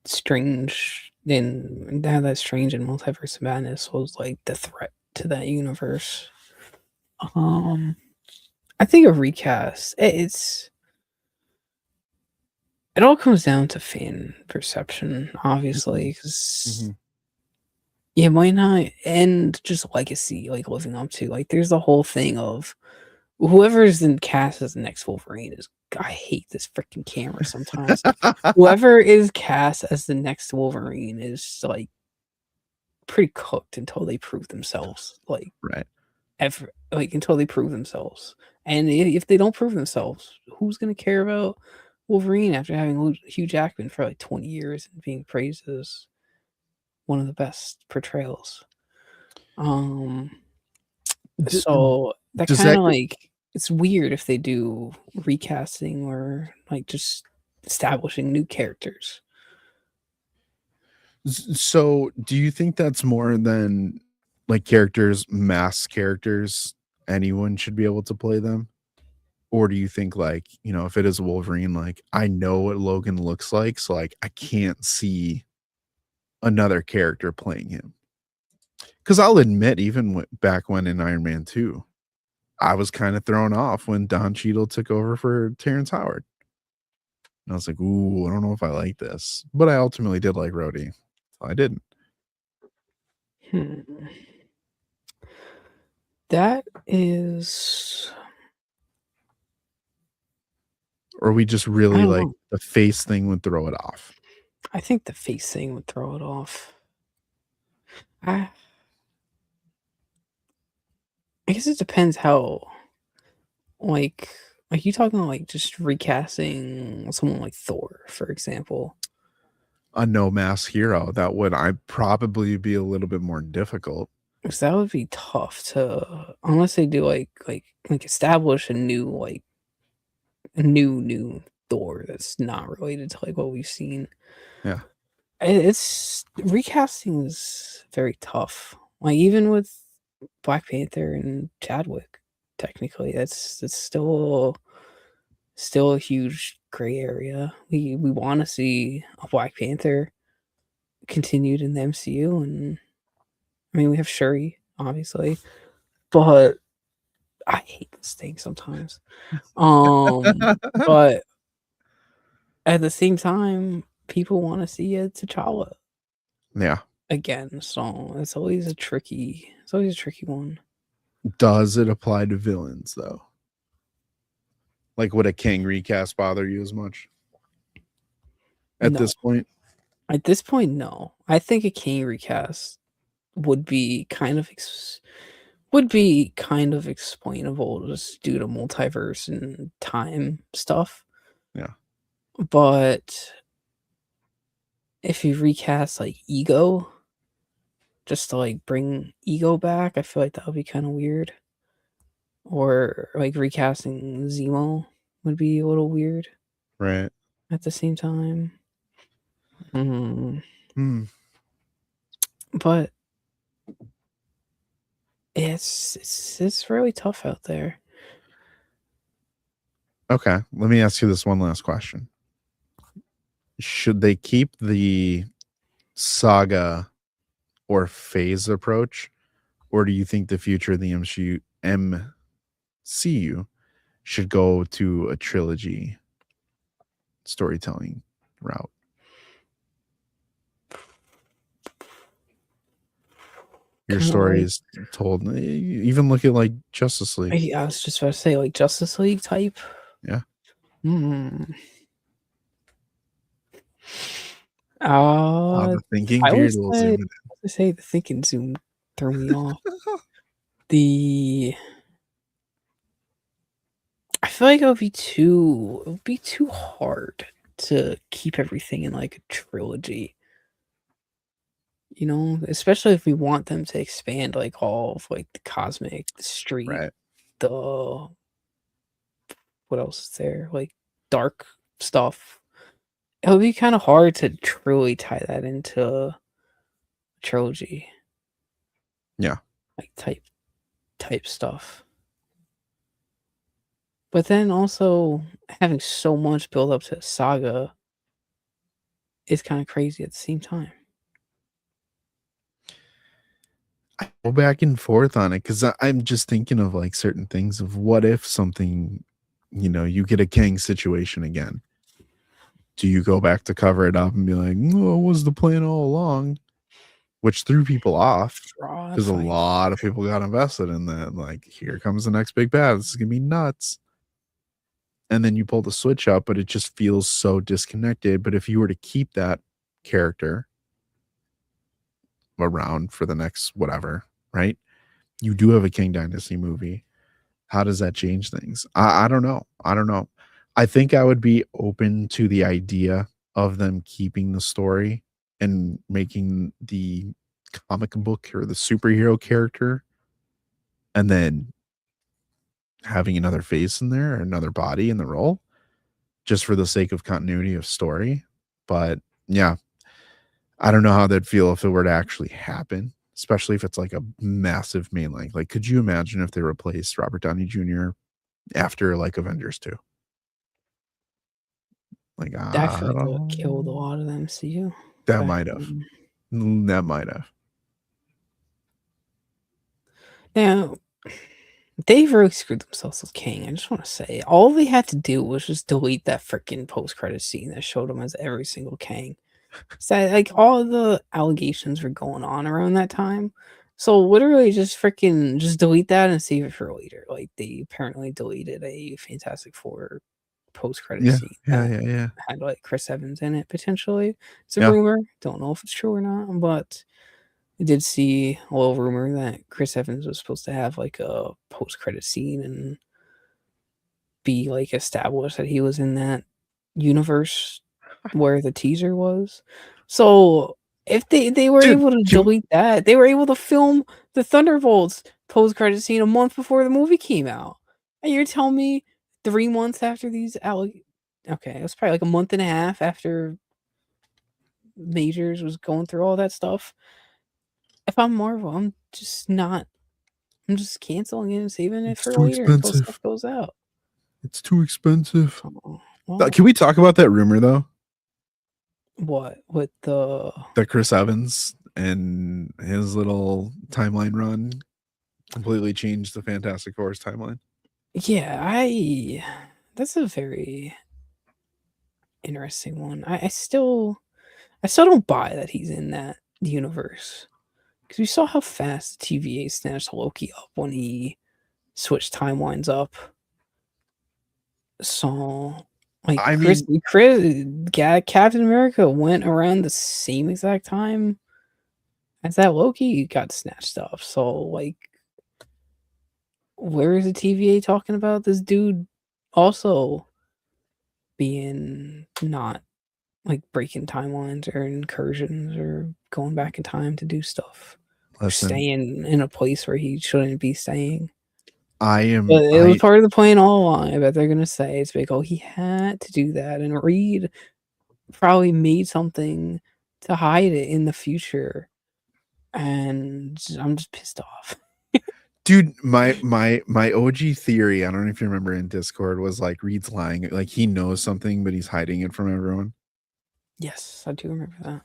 Strange in that Strange in Multiverse of Madness was like the threat to that universe. Um, I think a recast. It all comes down to fan perception, obviously,
Mhm,
because
mhm.
it might not end just legacy, like living up to. Like, there's the whole thing of whoever's in cast as the next Wolverine is. I hate this freaking camera sometimes. Whoever is cast as the next Wolverine is like pretty cooked until they prove themselves. Like
Right.
ever, like until they prove themselves. And if they don't prove themselves, who's gonna care about Wolverine after having Hugh Jackman for like 20 years and being praised as one of the best portrayals?
D-
So that
does
kind
that
of like it's weird if they do recasting or like just establishing new characters.
so do you think that's more than like characters, mass characters, anyone should be able to play them? Or do you think like, if it is Wolverine, like I know what Logan looks like, so like I can't see another character playing him? Because I'll admit, even back when in Iron Man 2, I was kind of thrown off when Don Cheadle took over for Terrence Howard. And I was like, ooh, I don't know if I like this. But I ultimately did like Rhodey. So I didn't.
Hmm. That is,
Or we just
I
really
don't
like
know.
the face thing would throw it off.
I think the face thing would throw it off. I, I guess it depends how, like, like you talking like just recasting someone like Thor, for example.
A no mask hero, that would I probably be a little bit more difficult.
Because that would be tough to, unless they do like establish a new Thor that's not related to like what we've seen.
Yeah.
It's recasting is very tough. Like even with Black Panther and Chadwick, technically, that's still a huge gray area. We want to see a Black Panther continued in the MCU, and I mean we have Shuri, obviously, but I hate this thing sometimes. But at the same time, people want to see a T'Challa
Yeah.
again, so it's always a tricky one.
Does it apply to villains though? Like would a King recast bother you as much at
No,
this point?
at this point, no. I think a King recast would be would be kind of explainable just due to multiverse and time stuff.
Yeah.
But if you recast like Ego, just to like bring Ego back, I feel like that would be kind of weird. Or like recasting Zemo would be a little weird
Right.
at the same time. Mm,
Hmm.
but it's really tough out there.
Okay. Let me ask you this one last question. Should they keep the saga or phase approach, or do you think the future of the MCU should go to a trilogy storytelling route? Your
Kind of
story
like
is told. Even look at like Justice League.
I was just about to say like Justice League type.
Yeah.
Hmm.
The thinking
I
beard will zoom
would say the thinking zoom threw me off. The I feel like it would be too hard to keep everything in like a trilogy. You know, especially if we want them to expand like all of like the cosmic, the
in.
street,
Right.
the what else is there? Like dark stuff. It would be kind of hard to truly tie that into a trilogy,
Yeah.
like type stuff. But then also having so much build up to a saga is kind of crazy at the same time.
I go back and forth on it because I'm just thinking of like certain things of what if something, you get a King situation again. Do you go back to cover it up and be like, no, what was the plan all along? Which threw people off
Fraud
because a
fight.
lot of people got invested in that. Like, here comes the next big bad. This is going to be nuts. And then you pull the switch up, but it just feels so disconnected. But if you were to keep that character around for the next whatever, right? You do have a King Dynasty movie. How does that change things? I don't know. I don't know. I think I would be open to the idea of them keeping the story and making the comic book or the superhero character and then having another face in there or another body in the role just for the sake of continuity of story. But yeah, I don't know how that'd feel if it were to actually happen, especially if it's like a massive main length. Like, could you imagine if they replaced Robert Downey Jr. after like Avengers 2? Like,
I
I
feel like that would killed a
don't
lot of the MCU
that
back
might have.
then.
That might have.
Now, they really screwed themselves with King. I just want to say, all they had to do was just delete that freaking post-credit scene that showed him as every single Kang. So, like, all the allegations were going on around that time. So literally just freaking just delete that and save it for later. Like, they apparently deleted a Fantastic Four post-credit
Yeah,
scene
yeah,
that
yeah, yeah.
had, like, Chris Evans in it, potentially. It's a
Yeah.
rumor. Don't know if it's true or not, but I did see a little rumor that Chris Evans was supposed to have, like, a post-credit scene and be, like, established that he was in that universe where the teaser was. So, if they were
Dude,
able to
can
delete that, they were able to film the Thunderbolts post-credit scene a month before the movie came out. And you're telling me 3 months after these okay, it was probably like a month and a half after Majors was going through all that stuff. If I'm Marvel, I'm just canceling it and saving it
it's
for
too
later until stuff
expensive.
goes out.
It's too expensive.
So, well,
Can we talk about that rumor though?
what with the
That Chris Evans and his little timeline run completely changed the Fantastic Four's timeline.
yeah, I that's a very interesting one. I still don't buy that he's in that universe because we saw how fast the TVA snatched Loki up when he switched timelines up. So, like
I mean,
Captain America went around the same exact time as that Loki got snatched up. So, like, where is the TVA talking about this dude also being not like breaking timelines or incursions or going back in time to do stuff or
listen,
staying in a place where he shouldn't be staying?
I am
But it was
I
part of the plan all along. I bet they're gonna say it's like, oh, he had to do that, and Reed probably made something to hide it in the future, and I'm just pissed off.
dude, my OG theory, I don't know if you remember in Discord, was like Reed's lying. Like he knows something, but he's hiding it from everyone.
Yes, I do remember that.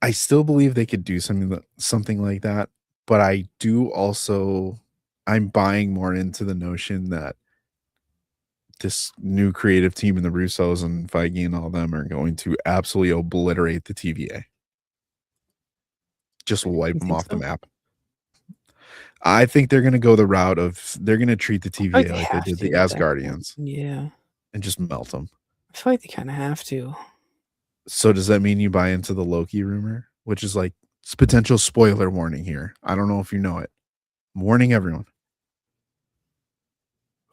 I still believe they could do something like that, but I do also I'm buying more into the notion that this new creative team in the Russos and Feige and all them are going to absolutely obliterate the TVA. Just wipe
You
them
think
off the
so?
map. I think they're going to go the route of they're going to treat the
I feel like
TVA
they
like they
have
did the
to at that point.
Asgardians
Yeah,
and just melt them.
I feel like they kind of have to.
So does that mean you buy into the Loki rumor, which is like it's potential spoiler warning here? I don't know if you know it. I'm warning everyone.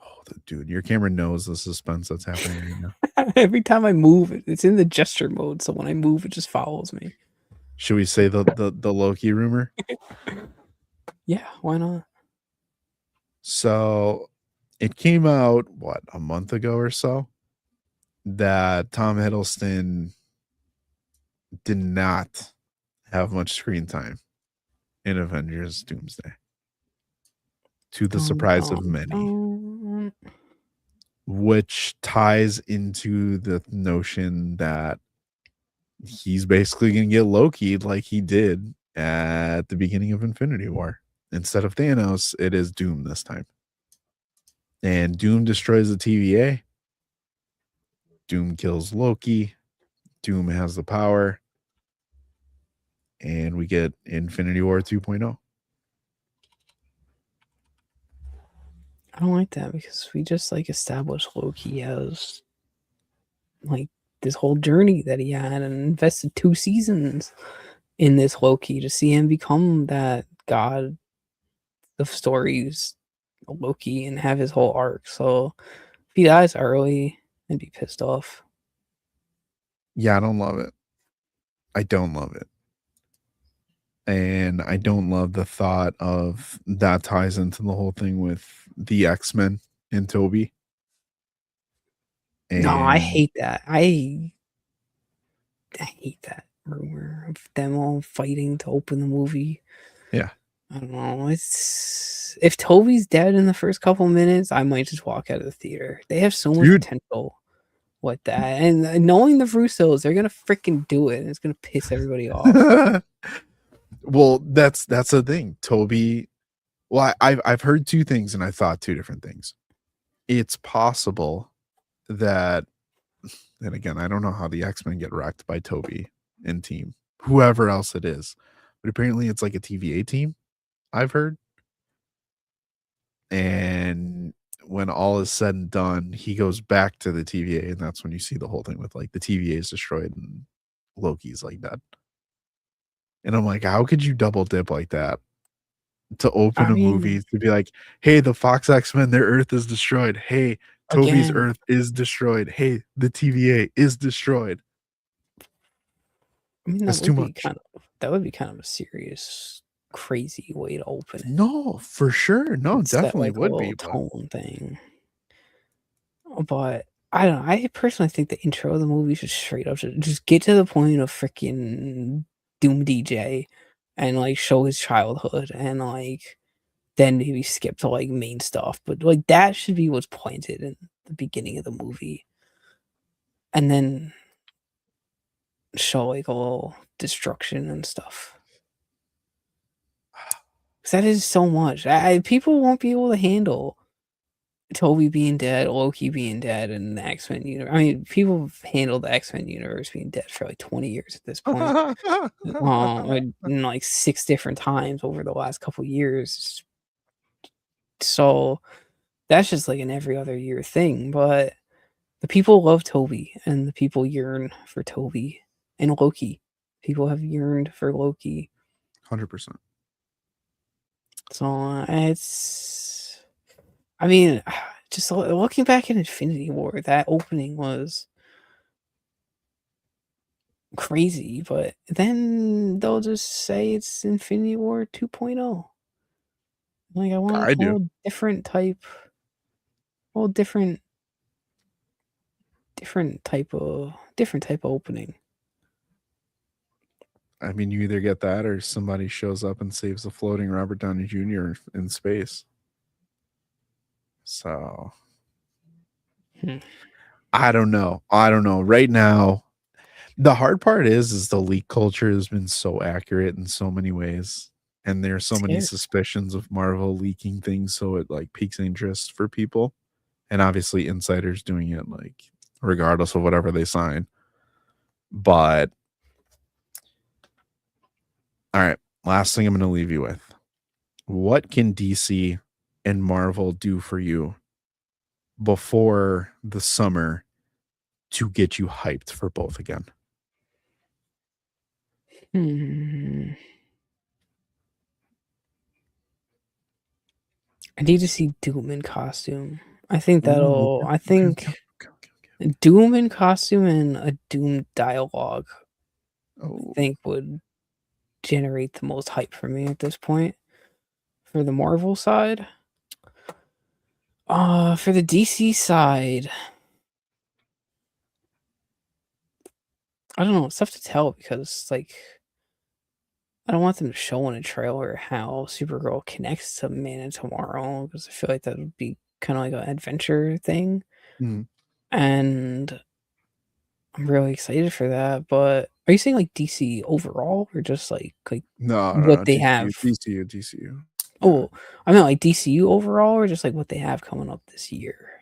Oh, dude, your camera knows the suspense that's happening right now.
Every time I move, it's in the gesture mode, so when I move, it just follows me.
Should we say the Loki rumor?
Yeah, why not?
So it came out what a month ago or so that Tom Hiddleston did not have much screen time in Avengers Doomsday, to the
Dun,
surprise of
dun,
many,
dun.
which ties into the notion that he's basically going to get Loki like he did at the beginning of Infinity War. Instead of Thanos, it is Doom this time. And Doom destroys the TVA. Doom kills Loki. Doom has the power. And we get Infinity War 2.0.
I don't like that because we just like established Loki as like this whole journey that he had and invested 2 seasons in this Loki to see him become that god the stories Loki and have his whole arc. So if he dies early, I'd be pissed off.
Yeah, I don't love it. I don't love it. And I don't love the thought of that ties into the whole thing with the X-Men and Toby.
No, I
And
hate that. I hate that rumor of them all fighting to open the movie.
yeah.
I don't know. It's if Toby's dead in the first couple minutes, I might just walk out of the theater. They have so much
Dude.
potential with that, and knowing the Russos, they're gonna freaking do it, and it's gonna piss everybody off.
Well, that's the thing. Toby, well, I've heard two things and I thought two different things. It's possible that, and again, I don't know how the X-Men get wrecked by Toby and team, whoever else it is, but apparently it's like a TVA team, I've heard. And when all is said and done, he goes back to the TVA, and that's when you see the whole thing with like the TVA is destroyed and Loki's like dead. And I'm like, how could you double dip like that? To open
I
a movie
mean,
to be like, hey, the Fox X-Men, their Earth is destroyed. Hey, Toby's
again,
Earth is destroyed. Hey, the TVA is destroyed.
I mean
That's too much.
that would be kind of a serious, crazy way to open it.
No, for sure. No,
It's that
definitely
like a
would be,
little
but
tone thing. But I don't know. I personally think the intro of the movie should straight up just get to the point of freaking Doom DJ and like show his childhood and like then maybe skip to like main stuff. But like that should be what's pointed in the beginning of the movie. And then show like a little destruction and stuff. 'Cause that is so much. People won't be able to handle Toby being dead, Loki being dead, and the X-Men universe. I mean, people have handled the X-Men universe being dead for like 20 years at this point. In like 6 different times over the last couple years. So that's just like an every other year thing. But the people love Toby and the people yearn for Toby and Loki. People have yearned for Loki.
100%.
So it's, I mean, just looking back at Infinity War, that opening was crazy, but then they'll just say it's Infinity War 2.0. Like I want
I
a
do.
whole different type of opening.
I mean, you either get that or somebody shows up and saves a floating Robert Downey Jr. in space. So
Hmm.
I don't know. I don't know. Right now, the hard part is the leak culture has been so accurate in so many ways. And there's so many
Scared.
suspicions of Marvel leaking things, so it like piques interest for people. And obviously insiders doing it like regardless of whatever they sign. But all right, last thing I'm going to leave you with. What can DC and Marvel do for you before the summer to get you hyped for both again?
Hmm. I need to see Doom in costume.
Ooh,
I
okay.
think Doom in costume and a Doom dialogue, I
Oh,
think would generate the most hype for me at this point. For the Marvel side, for the DC side, I don't know. It's tough to tell because like I don't want them to show in a trailer how Supergirl connects to Man of Tomorrow because I feel like that would be kind of like an adventure thing,
mhm.
and I'm really excited for that. But are you saying like DC overall or just like
No, no,
what
no.
they have?
DCU. Yeah.
Oh, I mean like DCU overall or just like what they have coming up this year?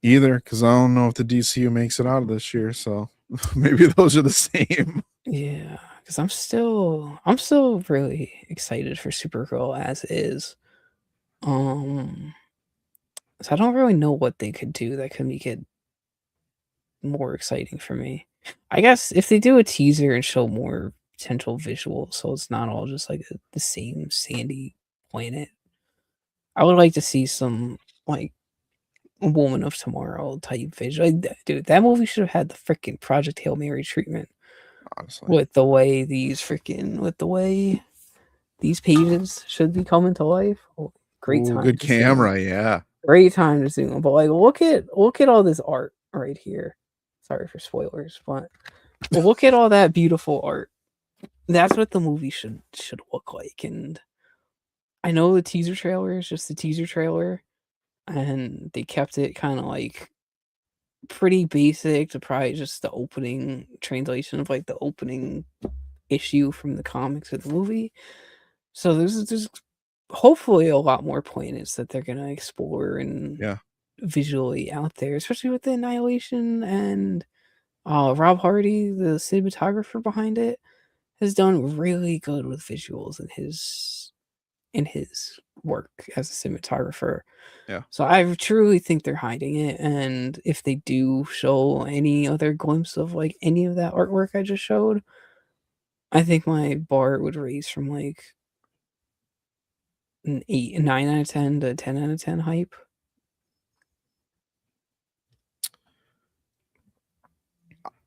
Either, because I don't know if the DCU makes it out of this year, so maybe those are the same.
Yeah, because I'm still really excited for Supergirl as is. Um, so I don't really know what they could do that could make it more exciting for me. I guess if they do a teaser and show more potential visuals, so it's not all just like the same sandy planet. I would like to see some like Woman of Tomorrow type vision. Like, dude, that movie should have had the freaking Project Hail Mary treatment
honestly.
with the way these pages should be coming to life. Oh, great
Ooh,
time
good
to zoom.
camera, yeah.
Great time to zoom. But like, look at all this art right here. Sorry for spoilers, but look at all that beautiful art. That's what the movie should look like. And I know the teaser trailer is just the teaser trailer, and they kept it kind of like pretty basic to probably just the opening translation of like the opening issue from the comics of the movie. So there's hopefully a lot more planets that they're gonna explore and
Yeah.
visually out there, especially with the Annihilation and Rob Hardy, the cinematographer behind it, has done really good with visuals in his work as a cinematographer.
Yeah.
So I truly think they're hiding it, and if they do show any other glimpse of like any of that artwork I just showed, I think my bar would raise from like an 8, 9 out of 10 to 10 out of 10 hype.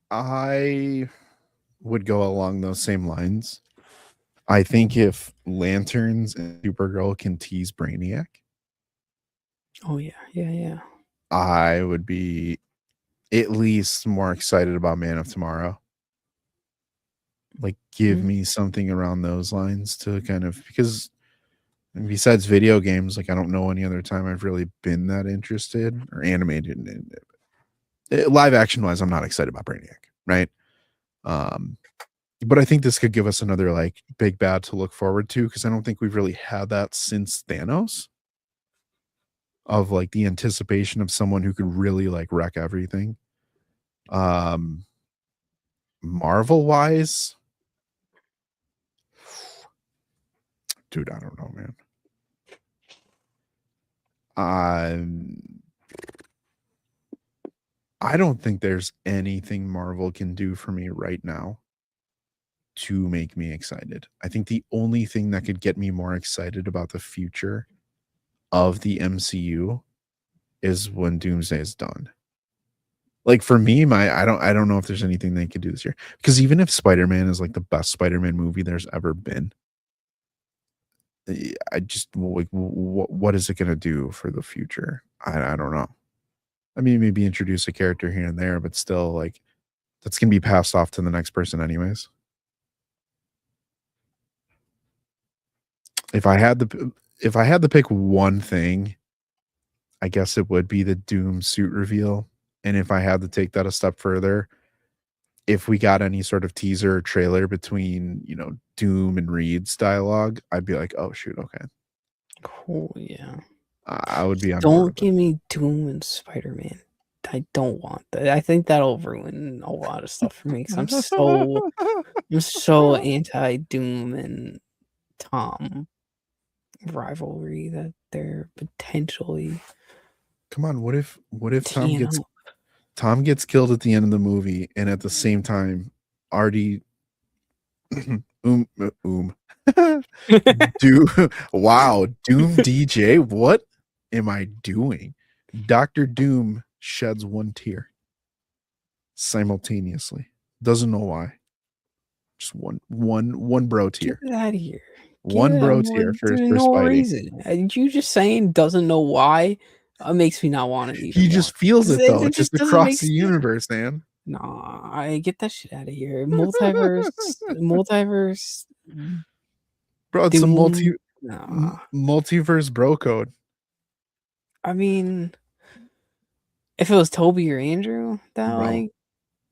I would go along those same lines. I think if Lanterns and Supergirl can tease Brainiac,
Oh yeah, yeah, yeah.
I would be at least more excited about Man of Tomorrow. Like, give
Mhm.
me something around those lines to kind of, because besides video games, like I don't know any other time I've really been that interested or animated in live action wise. I'm not excited about Brainiac, right? Um, but I think this could give us another like big bad to look forward to because I don't think we've really had that since Thanos of like the anticipation of someone who could really like wreck everything. Um, Marvel wise, dude, I don't know, man. Um, I don't think there's anything Marvel can do for me right now to make me excited. I think the only thing that could get me more excited about the future of the MCU is when Doomsday is done. Like for me, I don't know if there's anything they could do this year. Because even if Spider-Man is like the best Spider-Man movie there's ever been, I just like what is it gonna do for the future? I don't know. I mean, maybe introduce a character here and there, but still like that's gonna be passed off to the next person anyways. If I had the if I had to pick one thing, I guess it would be the Doom suit reveal. And if I had to take that a step further, if we got any sort of teaser or trailer between, Doom and Reed's dialogue, I'd be like, "Oh shoot, okay."
Cool, yeah.
I would be on board
Don't
with it.
give me Doom and Spider-Man. I don't want that. I think that'll ruin a lot of stuff for me because I'm so anti Doom and Tom rivalry that they're potentially
Come on, what if Tom
teeing
gets
up.
Tom gets killed at the end of the movie and at the same time Artie um um do wow, Doom DJ, what am I doing? Dr. Doom sheds one tear simultaneously. Doesn't know why. Just one bro
Get
tear.
it out of here. Get
One
it out.
bro
Like,
tear for
there's
for
no
Spidey.
reason. You just saying doesn't know why makes me not want to
He
even
just
watch.
feels it though.
It
It's just
just doesn't
across
make
the
sense.
universe, man.
Nah, I get that shit out of here. Multiverse,
Bro, it's a
Doom. Nah,
multiverse bro code,
I mean, if it was Toby or Andrew that
bro.
like
And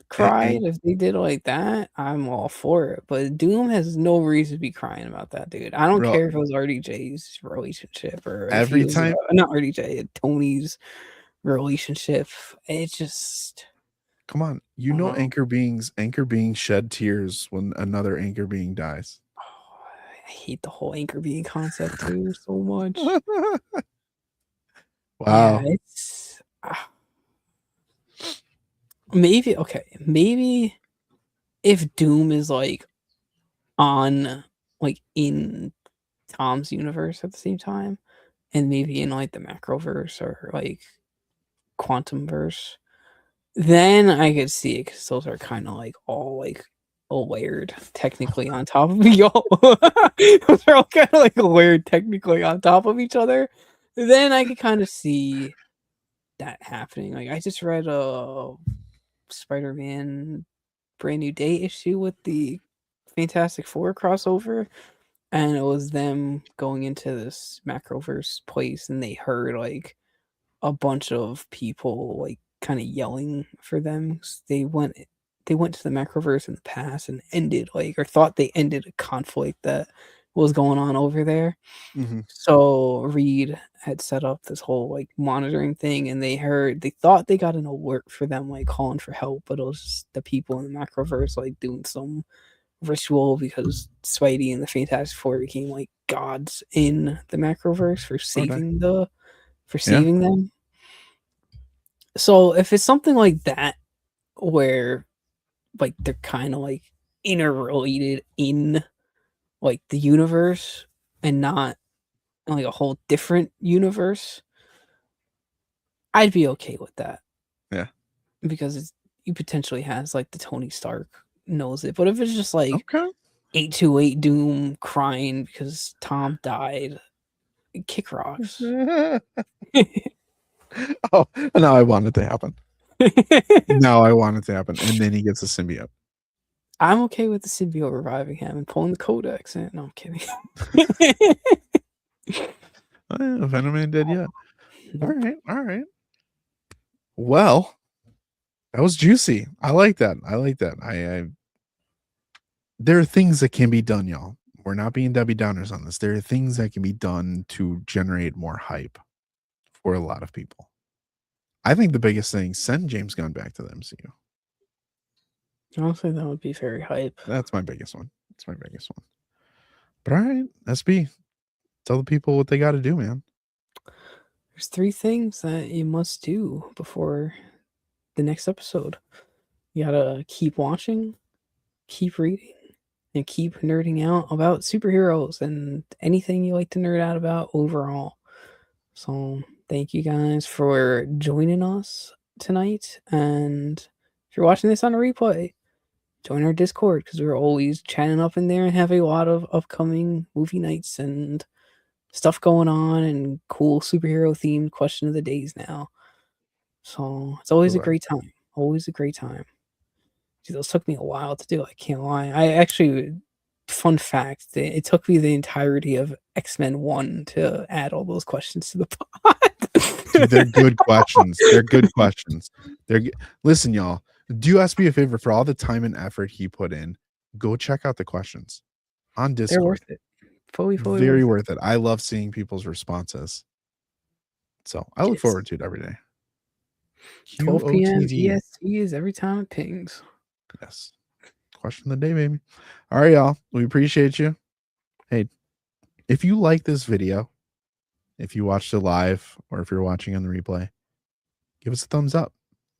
cried, if they did it like that, I'm all for it. But Doom has no reason to be crying about that, dude. I don't
bro,
care if it was RDJ's relationship or if he
every
was
time
not RDJ, Tony's relationship. It just
come on,
I don't know.
anchor beings shed tears when another anchor being dies.
Oh, I hate the whole anchor being concept too so much. Yeah,
Wow.
it's maybe okay. Maybe if Doom is like on like in Tom's universe at the same time, and maybe in like the macroverse or like quantum verse, then I could see it because those are kind of like all like layered technically on top of y'all. Those are all kind of like layered technically on top of each other. Then I could kind of see that happening. Like I just read a Spider-Man Brand New Day issue with the Fantastic Four crossover, and it was them going into this macroverse place, and they heard like a bunch of people like kind of yelling for them. They went to the macroverse in the past and ended like, or thought they ended a conflict that was going on over there.
Mm-hmm.
So Reed had set up this whole like monitoring thing, and they thought they got an alert for them like calling for help, but it was just the people in the macroverse like doing some ritual because Spidey and the Fantastic Four became like gods in the macroverse for saving them. So if it's something like that where like they're kind of like interrelated in like the universe and not in, like a whole different universe, I'd be okay with that.
Yeah.
Because you potentially has like the Tony Stark knows it. But if it's just like
Okay.
828 Doom crying because Tom died, kick rocks.
Oh, now I want it to happen. Now I want it to happen. And then he gets a symbiote.
I'm okay with the symbiote reviving him and pulling the codex in. No, I'm kidding.
Venom Man dead yet. All right. Well, that was juicy. I like that. I there are things that can be done, y'all. We're not being Debbie Downers on this. There are things that can be done to generate more hype for a lot of people. I think the biggest thing, send James Gunn back to the MCU.
Honestly, that would be very hype.
That's my biggest one. But all right, SB, tell the people what they got to do, man.
There's 3 things that you must do before the next episode. You gotta keep watching, keep reading, and keep nerding out about superheroes and anything you like to nerd out about overall. So thank you guys for joining us tonight. And if you're watching this on a replay, join our Discord because we're always chatting up in there and have a lot of upcoming movie nights and stuff going on and cool superhero themed question of the days now. So it's always a great time. Always a great time. Dude, those took me a while to do. I can't lie. I actually, fun fact, it took me the entirety of X-Men 1 to add all those questions to the pod.
Dude, they're good questions. Listen, y'all. Do us a favor for all the time and effort he put in. Go check out the questions on Discord.
They're worth it. Fully
very worth it. I love seeing people's responses. So I look forward to it every day.
12 p.m. EST is every time it pings.
Yes. Question of the day, baby. All right, y'all. We appreciate you. Hey, if you like this video, if you watched it live or if you're watching on the replay, give us a thumbs up.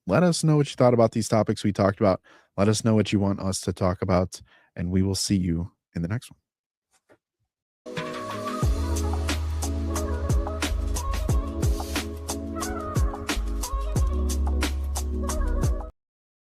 Let us know what you thought about these topics we talked about. Let us know what you want us to talk about, and we will see you in the next one.